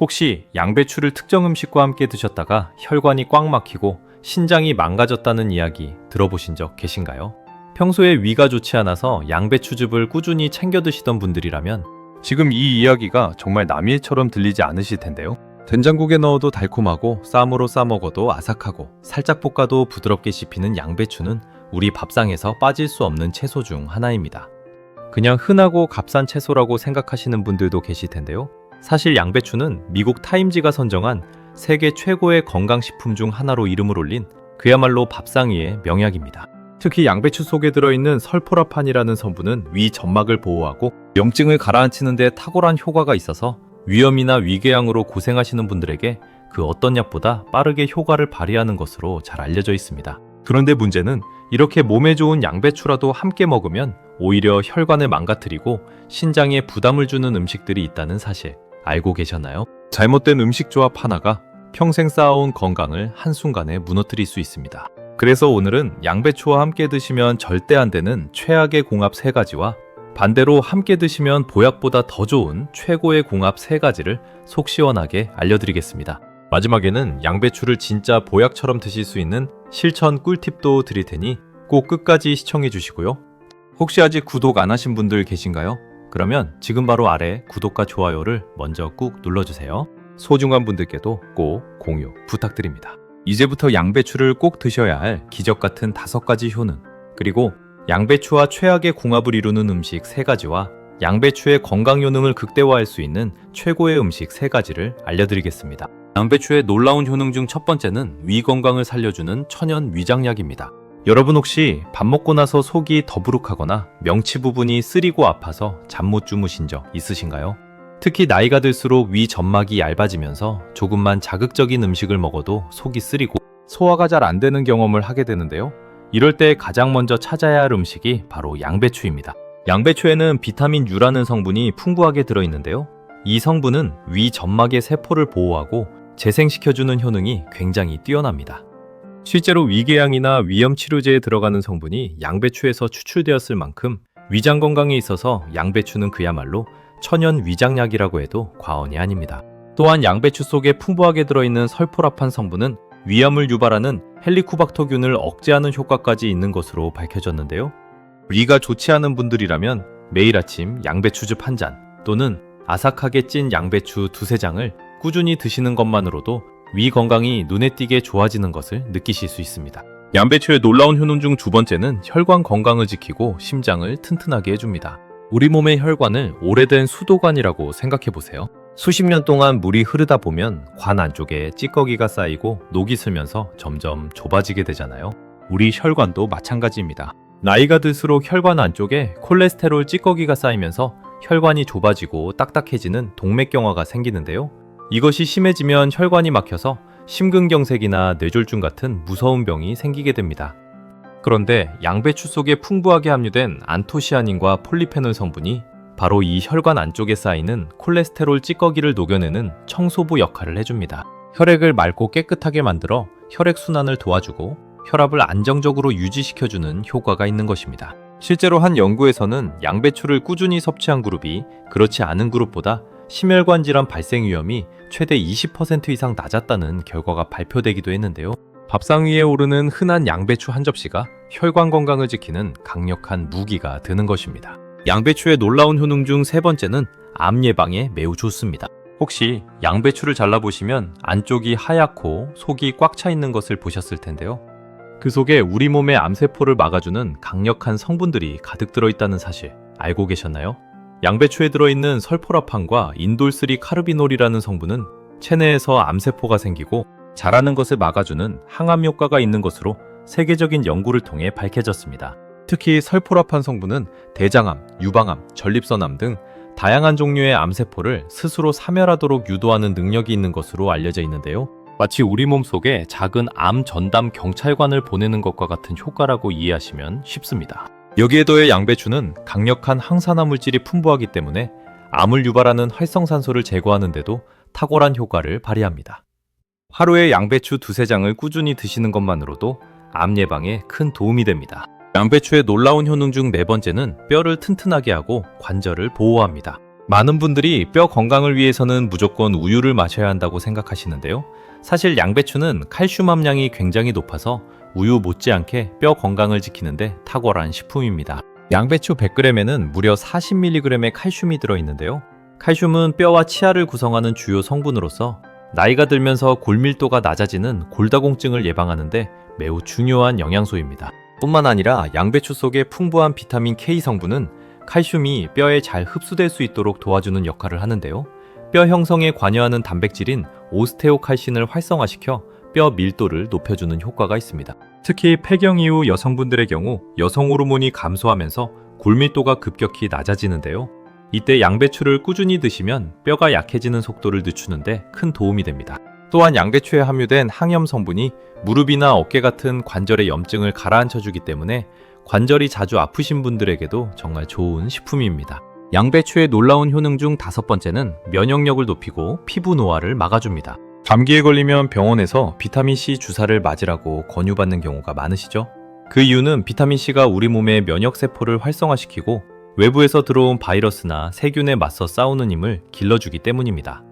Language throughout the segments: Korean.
혹시 양배추를 특정 음식과 함께 드셨다가 혈관이 꽉 막히고 신장이 망가졌다는 이야기 들어보신 적 계신가요? 평소에 위가 좋지 않아서 양배추즙을 꾸준히 챙겨 드시던 분들이라면 지금 이 이야기가 정말 남의 일처럼 들리지 않으실 텐데요. 된장국에 넣어도 달콤하고 쌈으로 싸 먹어도 아삭하고 살짝 볶아도 부드럽게 씹히는 양배추는 우리 밥상에서 빠질 수 없는 채소 중 하나입니다. 그냥 흔하고 값싼 채소라고 생각하시는 분들도 계실 텐데요. 사실 양배추는 미국 타임지가 선정한 세계 최고의 건강식품 중 하나로 이름을 올린 그야말로 밥상 위의 명약입니다. 특히 양배추 속에 들어있는 설포라판이라는 성분은 위 점막을 보호하고 염증을 가라앉히는 데 탁월한 효과가 있어서 위염이나 위궤양으로 고생하시는 분들에게 그 어떤 약보다 빠르게 효과를 발휘하는 것으로 잘 알려져 있습니다. 그런데 문제는 이렇게 몸에 좋은 양배추라도 함께 먹으면 오히려 혈관을 망가뜨리고 신장에 부담을 주는 음식들이 있다는 사실 알고 계셨나요? 잘못된 음식 조합 하나가 평생 쌓아온 건강을 한순간에 무너뜨릴 수 있습니다. 그래서 오늘은 양배추와 함께 드시면 절대 안 되는 최악의 궁합 3가지와 반대로 함께 드시면 보약보다 더 좋은 최고의 궁합 3가지를 속 시원하게 알려드리겠습니다. 마지막에는 양배추를 진짜 보약처럼 드실 수 있는 실천 꿀팁도 드릴 테니 꼭 끝까지 시청해 주시고요. 혹시 아직 구독 안 하신 분들 계신가요? 그러면 지금 바로 아래 구독과 좋아요를 먼저 꾹 눌러주세요. 소중한 분들께도 꼭 공유 부탁드립니다. 이제부터 양배추를 꼭 드셔야 할 기적 같은 5가지 효능, 그리고 양배추와 최악의 궁합을 이루는 음식 3가지와 양배추의 건강 효능을 극대화할 수 있는 최고의 음식 3가지를 알려드리겠습니다. 양배추의 놀라운 효능 중 첫 번째는 위 건강을 살려주는 천연 위장약입니다. 여러분 혹시 밥 먹고 나서 속이 더부룩하거나 명치 부분이 쓰리고 아파서 잠 못 주무신 적 있으신가요? 특히 나이가 들수록 위 점막이 얇아지면서 조금만 자극적인 음식을 먹어도 속이 쓰리고 소화가 잘 안 되는 경험을 하게 되는데요. 이럴 때 가장 먼저 찾아야 할 음식이 바로 양배추입니다. 양배추에는 비타민 U라는 성분이 풍부하게 들어있는데요. 이 성분은 위 점막의 세포를 보호하고 재생시켜주는 효능이 굉장히 뛰어납니다. 실제로 위궤양이나 위염 치료제에 들어가는 성분이 양배추에서 추출되었을 만큼 위장 건강에 있어서 양배추는 그야말로 천연 위장약이라고 해도 과언이 아닙니다. 또한 양배추 속에 풍부하게 들어있는 설포라판 성분은 위염을 유발하는 헬리코박터균을 억제하는 효과까지 있는 것으로 밝혀졌는데요. 위가 좋지 않은 분들이라면 매일 아침 양배추즙 1잔 또는 아삭하게 찐 양배추 2-3장을 꾸준히 드시는 것만으로도 위 건강이 눈에 띄게 좋아지는 것을 느끼실 수 있습니다. 양배추의 놀라운 효능 중 2번째는 혈관 건강을 지키고 심장을 튼튼하게 해줍니다. 우리 몸의 혈관을 오래된 수도관이라고 생각해보세요. 수십 년 동안 물이 흐르다 보면 관 안쪽에 찌꺼기가 쌓이고 녹이 슬면서 점점 좁아지게 되잖아요. 우리 혈관도 마찬가지입니다. 나이가 들수록 혈관 안쪽에 콜레스테롤 찌꺼기가 쌓이면서 혈관이 좁아지고 딱딱해지는 동맥경화가 생기는데요. 이것이 심해지면 혈관이 막혀서 심근경색이나 뇌졸중 같은 무서운 병이 생기게 됩니다. 그런데 양배추 속에 풍부하게 함유된 안토시아닌과 폴리페놀 성분이 바로 이 혈관 안쪽에 쌓이는 콜레스테롤 찌꺼기를 녹여내는 청소부 역할을 해줍니다. 혈액을 맑고 깨끗하게 만들어 혈액순환을 도와주고 혈압을 안정적으로 유지시켜주는 효과가 있는 것입니다. 실제로 한 연구에서는 양배추를 꾸준히 섭취한 그룹이 그렇지 않은 그룹보다 심혈관 질환 발생 위험이 최대 20% 이상 낮았다는 결과가 발표되기도 했는데요. 밥상 위에 오르는 흔한 양배추 한 접시가 혈관 건강을 지키는 강력한 무기가 되는 것입니다. 양배추의 놀라운 효능 중 3번째는 암 예방에 매우 좋습니다. 혹시 양배추를 잘라보시면 안쪽이 하얗고 속이 꽉 차 있는 것을 보셨을 텐데요. 그 속에 우리 몸의 암세포를 막아주는 강력한 성분들이 가득 들어있다는 사실 알고 계셨나요? 양배추에 들어있는 설포라판과 인돌3 카르비놀이라는 성분은 체내에서 암세포가 생기고 자라는 것을 막아주는 항암 효과가 있는 것으로 세계적인 연구를 통해 밝혀졌습니다. 특히 설포라판 성분은 대장암, 유방암, 전립선암 등 다양한 종류의 암세포를 스스로 사멸하도록 유도하는 능력이 있는 것으로 알려져 있는데요. 마치 우리 몸 속에 작은 암 전담 경찰관을 보내는 것과 같은 효과라고 이해하시면 쉽습니다. 여기에 더해 양배추는 강력한 항산화 물질이 풍부하기 때문에 암을 유발하는 활성산소를 제거하는 데도 탁월한 효과를 발휘합니다. 하루에 양배추 2-3장을 꾸준히 드시는 것만으로도 암 예방에 큰 도움이 됩니다. 양배추의 놀라운 효능 중 4번째는 뼈를 튼튼하게 하고 관절을 보호합니다. 많은 분들이 뼈 건강을 위해서는 무조건 우유를 마셔야 한다고 생각하시는데요. 사실 양배추는 칼슘 함량이 굉장히 높아서 우유 못지않게 뼈 건강을 지키는데 탁월한 식품입니다. 양배추 100g에는 무려 40mg의 칼슘이 들어있는데요. 칼슘은 뼈와 치아를 구성하는 주요 성분으로서 나이가 들면서 골밀도가 낮아지는 골다공증을 예방하는데 매우 중요한 영양소입니다. 뿐만 아니라 양배추 속의 풍부한 비타민 K 성분은 칼슘이 뼈에 잘 흡수될 수 있도록 도와주는 역할을 하는데요. 뼈 형성에 관여하는 단백질인 오스테오칼신을 활성화시켜 뼈 밀도를 높여주는 효과가 있습니다. 특히 폐경 이후 여성분들의 경우 여성 호르몬이 감소하면서 골밀도가 급격히 낮아지는데요. 이때 양배추를 꾸준히 드시면 뼈가 약해지는 속도를 늦추는데 큰 도움이 됩니다. 또한 양배추에 함유된 항염 성분이 무릎이나 어깨 같은 관절의 염증을 가라앉혀주기 때문에 관절이 자주 아프신 분들에게도 정말 좋은 식품입니다. 양배추의 놀라운 효능 중 5번째는 면역력을 높이고 피부 노화를 막아줍니다. 감기에 걸리면 병원에서 비타민C 주사를 맞으라고 권유받는 경우가 많으시죠? 그 이유는 비타민C가 우리 몸의 면역세포를 활성화시키고 외부에서 들어온 바이러스나 세균에 맞서 싸우는 힘을 길러주기 때문입니다.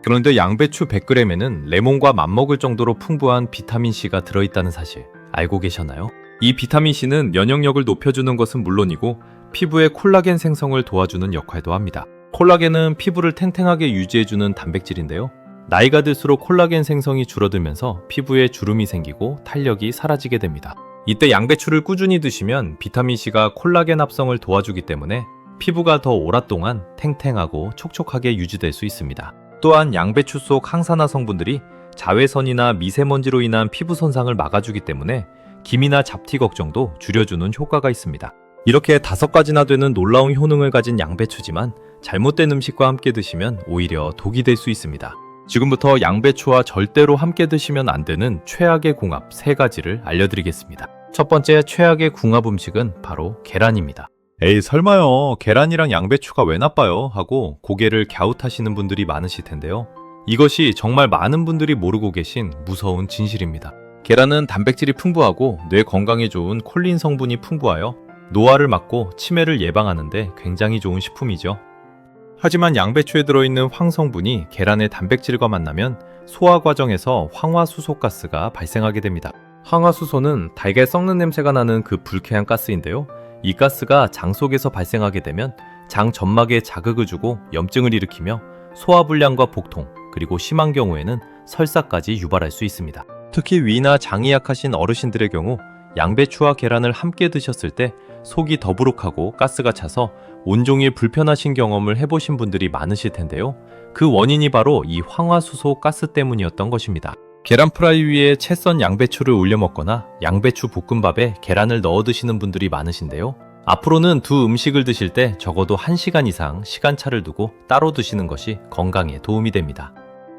그런데 양배추 100g에는 레몬과 맞먹을 정도로 풍부한 비타민C가 들어있다는 사실 알고 계셨나요? 이 비타민C는 면역력을 높여주는 것은 물론이고 피부의 콜라겐 생성을 도와주는 역할도 합니다. 콜라겐은 피부를 탱탱하게 유지해주는 단백질인데요. 나이가 들수록 콜라겐 생성이 줄어들면서 피부에 주름이 생기고 탄력이 사라지게 됩니다. 이때 양배추를 꾸준히 드시면 비타민C가 콜라겐 합성을 도와주기 때문에 피부가 더 오랫동안 탱탱하고 촉촉하게 유지될 수 있습니다. 또한 양배추 속 항산화 성분들이 자외선이나 미세먼지로 인한 피부 손상을 막아주기 때문에 기미나 잡티 걱정도 줄여주는 효과가 있습니다. 이렇게 5가지나 되는 놀라운 효능을 가진 양배추지만 잘못된 음식과 함께 드시면 오히려 독이 될 수 있습니다. 지금부터 양배추와 절대로 함께 드시면 안 되는 최악의 궁합 3가지를 알려드리겠습니다. 첫 번째 최악의 궁합 음식은 바로 계란입니다. 에이 설마요. 계란이랑 양배추가 왜 나빠요? 하고 고개를 갸웃하시는 분들이 많으실 텐데요. 이것이 정말 많은 분들이 모르고 계신 무서운 진실입니다. 계란은 단백질이 풍부하고 뇌 건강에 좋은 콜린 성분이 풍부하여 노화를 막고 치매를 예방하는데 굉장히 좋은 식품이죠. 하지만 양배추에 들어있는 황 성분이 계란의 단백질과 만나면 소화 과정에서 황화수소가스가 발생하게 됩니다. 황화수소는 달걀 썩는 냄새가 나는 그 불쾌한 가스인데요. 이 가스가 장 속에서 발생하게 되면 장 점막에 자극을 주고 염증을 일으키며 소화불량과 복통, 그리고 심한 경우에는 설사까지 유발할 수 있습니다. 특히 위나 장이 약하신 어르신들의 경우 양배추와 계란을 함께 드셨을 때 속이 더부룩하고 가스가 차서 온종일 불편하신 경험을 해보신 분들이 많으실 텐데요. 그 원인이 바로 이 황화수소 가스 때문이었던 것입니다. 계란 프라이 위에 채 썬 양배추를 올려 먹거나 양배추 볶음밥에 계란을 넣어 드시는 분들이 많으신데요. 앞으로는 두 음식을 드실 때 적어도 1시간 이상 시간차를 두고 따로 드시는 것이 건강에 도움이 됩니다.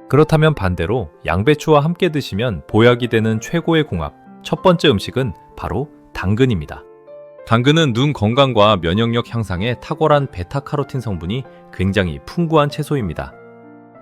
그렇다면 반대로 양배추와 함께 드시면 보약이 되는 최고의 궁합, 첫 번째 음식은 바로 당근입니다. 당근은 눈 건강과 면역력 향상에 탁월한 베타카로틴 성분이 굉장히 풍부한 채소입니다.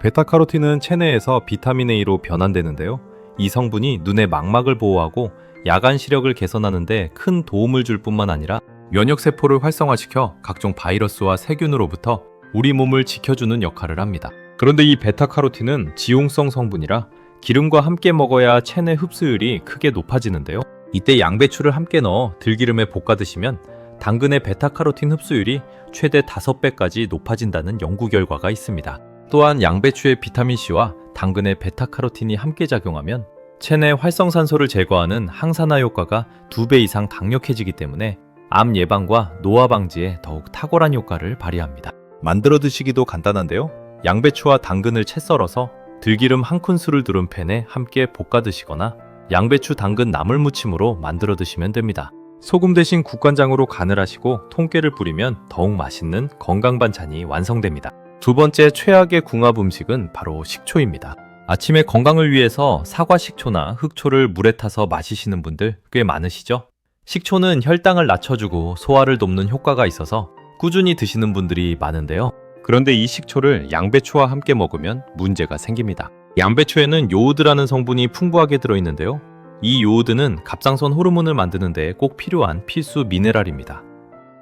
베타카로틴은 체내에서 비타민 A로 변환되는데요. 이 성분이 눈의 망막을 보호하고 야간 시력을 개선하는 데 큰 도움을 줄 뿐만 아니라 면역세포를 활성화시켜 각종 바이러스와 세균으로부터 우리 몸을 지켜주는 역할을 합니다. 그런데 이 베타카로틴은 지용성 성분이라 기름과 함께 먹어야 체내 흡수율이 크게 높아지는데요. 이때 양배추를 함께 넣어 들기름에 볶아 드시면 당근의 베타카로틴 흡수율이 최대 5배까지 높아진다는 연구 결과가 있습니다. 또한 양배추의 비타민C와 당근의 베타카로틴이 함께 작용하면 체내 활성산소를 제거하는 항산화 효과가 2배 이상 강력해지기 때문에 암 예방과 노화 방지에 더욱 탁월한 효과를 발휘합니다. 만들어 드시기도 간단한데요. 양배추와 당근을 채 썰어서 들기름 1큰술을 두른 팬에 함께 볶아 드시거나 양배추 당근 나물 무침으로 만들어 드시면 됩니다. 소금 대신 국간장으로 간을 하시고 통깨를 뿌리면 더욱 맛있는 건강 반찬이 완성됩니다. 두 번째 최악의 궁합 음식은 바로 식초입니다. 아침에 건강을 위해서 사과 식초나 흑초를 물에 타서 마시시는 분들 꽤 많으시죠? 식초는 혈당을 낮춰주고 소화를 돕는 효과가 있어서 꾸준히 드시는 분들이 많은데요. 그런데 이 식초를 양배추와 함께 먹으면 문제가 생깁니다. 양배추에는 요오드라는 성분이 풍부하게 들어있는데요. 이 요오드는 갑상선 호르몬을 만드는 데 꼭 필요한 필수 미네랄입니다.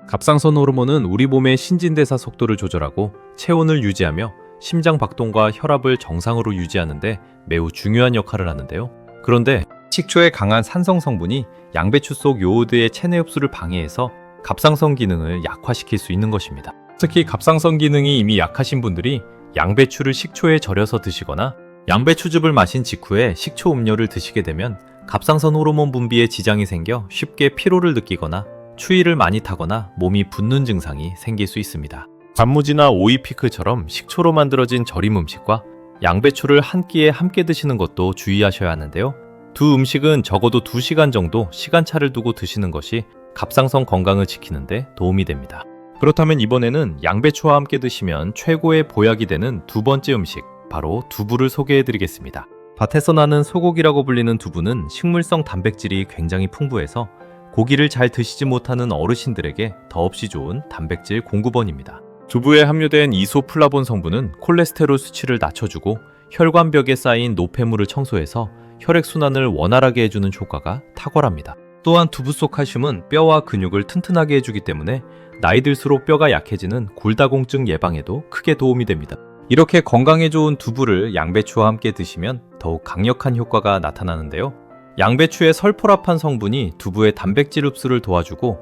갑상선 호르몬은 우리 몸의 신진대사 속도를 조절하고 체온을 유지하며 심장 박동과 혈압을 정상으로 유지하는데 매우 중요한 역할을 하는데요. 그런데 식초의 강한 산성 성분이 양배추 속 요오드의 체내 흡수를 방해해서 갑상선 기능을 약화시킬 수 있는 것입니다. 특히 갑상선 기능이 이미 약하신 분들이 양배추를 식초에 절여서 드시거나 양배추즙을 마신 직후에 식초 음료를 드시게 되면 갑상선 호르몬 분비에 지장이 생겨 쉽게 피로를 느끼거나 추위를 많이 타거나 몸이 붓는 증상이 생길 수 있습니다. 단무지나 오이 피클처럼 식초로 만들어진 절임 음식과 양배추를 한 끼에 함께 드시는 것도 주의하셔야 하는데요. 두 음식은 적어도 2시간 정도 시간차를 두고 드시는 것이 갑상선 건강을 지키는데 도움이 됩니다. 그렇다면 이번에는 양배추와 함께 드시면 최고의 보약이 되는 두 번째 음식, 바로 두부를 소개해드리겠습니다. 밭에서 나는 소고기라고 불리는 두부는 식물성 단백질이 굉장히 풍부해서 고기를 잘 드시지 못하는 어르신들에게 더없이 좋은 단백질 공급원입니다. 두부에 함유된 이소플라본 성분은 콜레스테롤 수치를 낮춰주고 혈관벽에 쌓인 노폐물을 청소해서 혈액순환을 원활하게 해주는 효과가 탁월합니다. 또한 두부 속 칼슘은 뼈와 근육을 튼튼하게 해주기 때문에 나이 들수록 뼈가 약해지는 골다공증 예방에도 크게 도움이 됩니다. 이렇게 건강에 좋은 두부를 양배추와 함께 드시면 더욱 강력한 효과가 나타나는데요. 양배추의 설포라판 성분이 두부의 단백질 흡수를 도와주고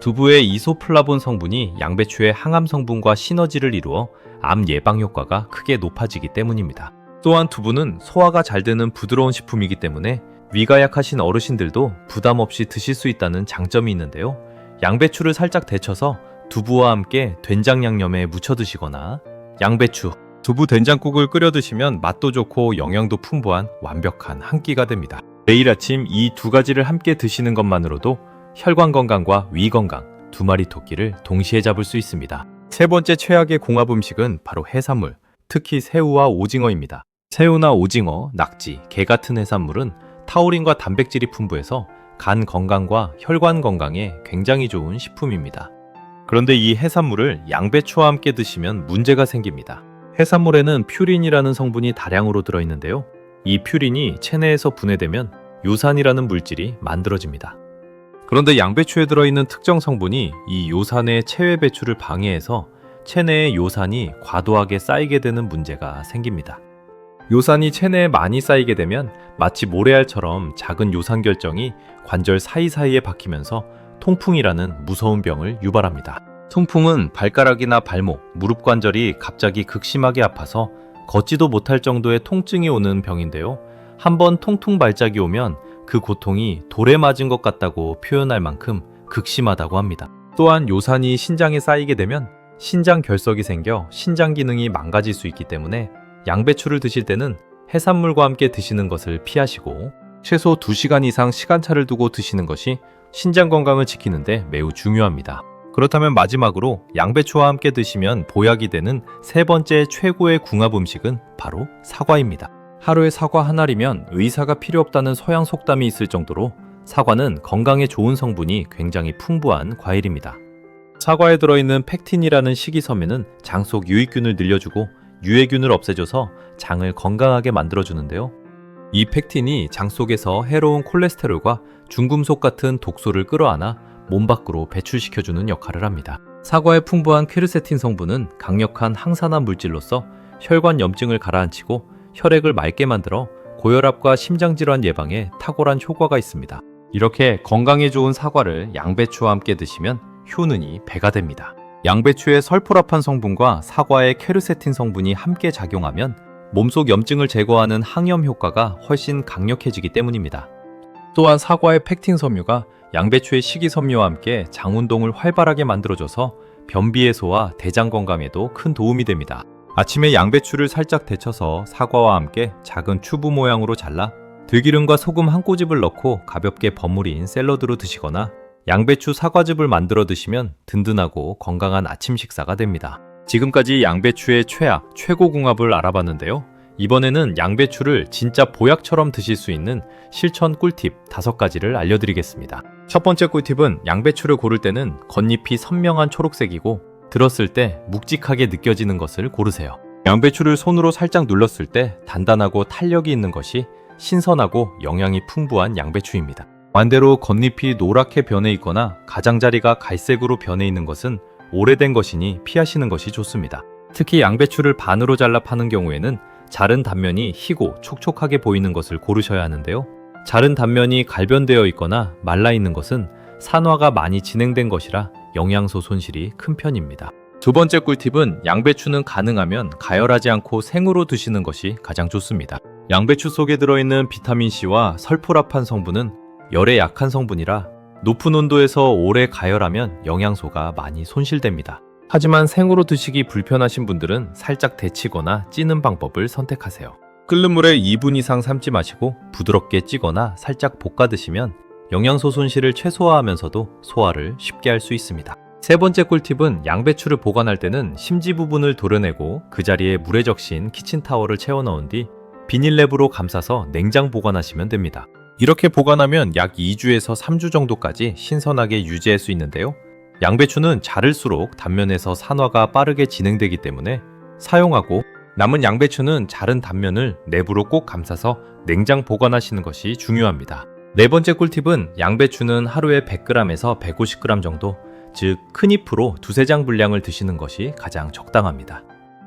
두부의 이소플라본 성분이 양배추의 항암 성분과 시너지를 이루어 암 예방 효과가 크게 높아지기 때문입니다. 또한 두부는 소화가 잘 되는 부드러운 식품이기 때문에 위가 약하신 어르신들도 부담 없이 드실 수 있다는 장점이 있는데요. 양배추를 살짝 데쳐서 두부와 함께 된장 양념에 무쳐 드시거나 양배추, 두부 된장국을 끓여 드시면 맛도 좋고 영양도 풍부한 완벽한 한 끼가 됩니다. 매일 아침 이 두 가지를 함께 드시는 것만으로도 혈관 건강과 위 건강, 두 마리 토끼를 동시에 잡을 수 있습니다. 세 번째 최악의 궁합 음식은 바로 해산물, 특히 새우와 오징어입니다. 새우나 오징어, 낙지, 게 같은 해산물은 타우린과 단백질이 풍부해서 간 건강과 혈관 건강에 굉장히 좋은 식품입니다. 그런데 이 해산물을 양배추와 함께 드시면 문제가 생깁니다. 해산물에는 퓨린이라는 성분이 다량으로 들어있는데요. 이 퓨린이 체내에서 분해되면 요산이라는 물질이 만들어집니다. 그런데 양배추에 들어있는 특정 성분이 이 요산의 체외 배출을 방해해서 체내에 요산이 과도하게 쌓이게 되는 문제가 생깁니다. 요산이 체내에 많이 쌓이게 되면 마치 모래알처럼 작은 요산 결정이 관절 사이사이에 박히면서 통풍이라는 무서운 병을 유발합니다. 통풍은 발가락이나 발목, 무릎 관절이 갑자기 극심하게 아파서 걷지도 못할 정도의 통증이 오는 병인데요. 한번 통풍 발작이 오면 그 고통이 돌에 맞은 것 같다고 표현할 만큼 극심하다고 합니다. 또한 요산이 신장에 쌓이게 되면 신장 결석이 생겨 신장 기능이 망가질 수 있기 때문에 양배추를 드실 때는 해산물과 함께 드시는 것을 피하시고 최소 2시간 이상 시간차를 두고 드시는 것이 신장 건강을 지키는데 매우 중요합니다. 그렇다면 마지막으로 양배추와 함께 드시면 보약이 되는 세 번째 최고의 궁합 음식은 바로 사과입니다. 하루에 사과 한 알이면 의사가 필요 없다는 서양 속담이 있을 정도로 사과는 건강에 좋은 성분이 굉장히 풍부한 과일입니다. 사과에 들어있는 펙틴이라는 식이섬유는 장 속 유익균을 늘려주고 유해균을 없애줘서 장을 건강하게 만들어주는데요. 이 펙틴이 장 속에서 해로운 콜레스테롤과 중금속 같은 독소를 끌어안아 몸 밖으로 배출시켜주는 역할을 합니다. 사과에 풍부한 퀘르세틴 성분은 강력한 항산화 물질로서 혈관 염증을 가라앉히고 혈액을 맑게 만들어 고혈압과 심장질환 예방에 탁월한 효과가 있습니다. 이렇게 건강에 좋은 사과를 양배추와 함께 드시면 효능이 배가 됩니다. 양배추의 설포라판 성분과 사과의 퀘르세틴 성분이 함께 작용하면 몸속 염증을 제거하는 항염 효과가 훨씬 강력해지기 때문입니다. 또한 사과의 펙틴 섬유가 양배추의 식이섬유와 함께 장 운동을 활발하게 만들어줘서 변비 해소와 대장 건강에도 큰 도움이 됩니다. 아침에 양배추를 살짝 데쳐서 사과와 함께 작은 튜브 모양으로 잘라 들기름과 소금 한 꼬집을 넣고 가볍게 버무린 샐러드로 드시거나 양배추 사과즙을 만들어 드시면 든든하고 건강한 아침 식사가 됩니다. 지금까지 양배추의 최악, 최고 궁합을 알아봤는데요. 이번에는 양배추를 진짜 보약처럼 드실 수 있는 실천 꿀팁 5가지를 알려드리겠습니다. 첫 번째 꿀팁은 양배추를 고를 때는 겉잎이 선명한 초록색이고 들었을 때 묵직하게 느껴지는 것을 고르세요. 양배추를 손으로 살짝 눌렀을 때 단단하고 탄력이 있는 것이 신선하고 영양이 풍부한 양배추입니다. 반대로 겉잎이 노랗게 변해 있거나 가장자리가 갈색으로 변해 있는 것은 오래된 것이니 피하시는 것이 좋습니다. 특히 양배추를 반으로 잘라 파는 경우에는 자른 단면이 희고 촉촉하게 보이는 것을 고르셔야 하는데요. 자른 단면이 갈변되어 있거나 말라 있는 것은 산화가 많이 진행된 것이라 영양소 손실이 큰 편입니다. 두 번째 꿀팁은 양배추는 가능하면 가열하지 않고 생으로 드시는 것이 가장 좋습니다. 양배추 속에 들어있는 비타민C와 설포라판 성분은 열에 약한 성분이라 높은 온도에서 오래 가열하면 영양소가 많이 손실됩니다. 하지만 생으로 드시기 불편하신 분들은 살짝 데치거나 찌는 방법을 선택하세요. 끓는 물에 2분 이상 삶지 마시고 부드럽게 찌거나 살짝 볶아 드시면 영양소 손실을 최소화하면서도 소화를 쉽게 할 수 있습니다. 세 번째 꿀팁은 양배추를 보관할 때는 심지 부분을 도려내고 그 자리에 물에 적신 키친타월을 채워 넣은 뒤 비닐랩으로 감싸서 냉장 보관하시면 됩니다. 이렇게 보관하면 약 2주에서 3주 정도까지 신선하게 유지할 수 있는데요. 양배추는 자를수록 단면에서 산화가 빠르게 진행되기 때문에 사용하고 남은 양배추는 자른 단면을 내부로 꼭 감싸서 냉장 보관하시는 것이 중요합니다. 네 번째 꿀팁은 양배추는 하루에 100g에서 150g 정도, 즉 큰 잎으로 두세 장 분량을 드시는 것이 가장 적당합니다.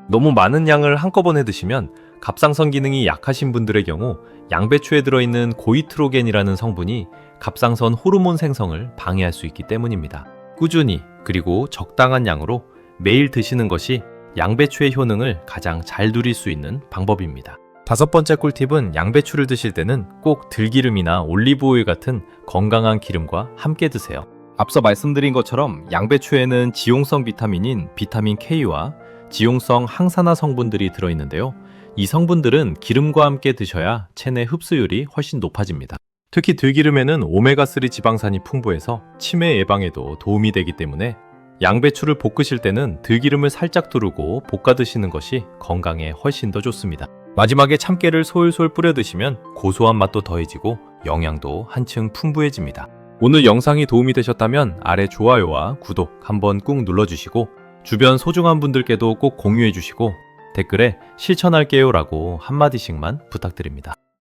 너무 많은 양을 한꺼번에 드시면 갑상선 기능이 약하신 분들의 경우 양배추에 들어있는 고이트로겐이라는 성분이 갑상선 호르몬 생성을 방해할 수 있기 때문입니다. 꾸준히 그리고 적당한 양으로 매일 드시는 것이 양배추의 효능을 가장 잘 누릴 수 있는 방법입니다. 다섯 번째 꿀팁은 양배추를 드실 때는 꼭 들기름이나 올리브오일 같은 건강한 기름과 함께 드세요. 앞서 말씀드린 것처럼 양배추에는 지용성 비타민인 비타민 K와 지용성 항산화 성분들이 들어있는데요. 이 성분들은 기름과 함께 드셔야 체내 흡수율이 훨씬 높아집니다. 특히 들기름에는 오메가3 지방산이 풍부해서 치매 예방에도 도움이 되기 때문에 양배추를 볶으실 때는 들기름을 살짝 두르고 볶아 드시는 것이 건강에 훨씬 더 좋습니다. 마지막에 참깨를 솔솔 뿌려 드시면 고소한 맛도 더해지고 영양도 한층 풍부해집니다. 오늘 영상이 도움이 되셨다면 아래 좋아요와 구독 한번 꾹 눌러주시고 주변 소중한 분들께도 꼭 공유해 주시고 댓글에 실천할게요 라고 한마디씩만 부탁드립니다.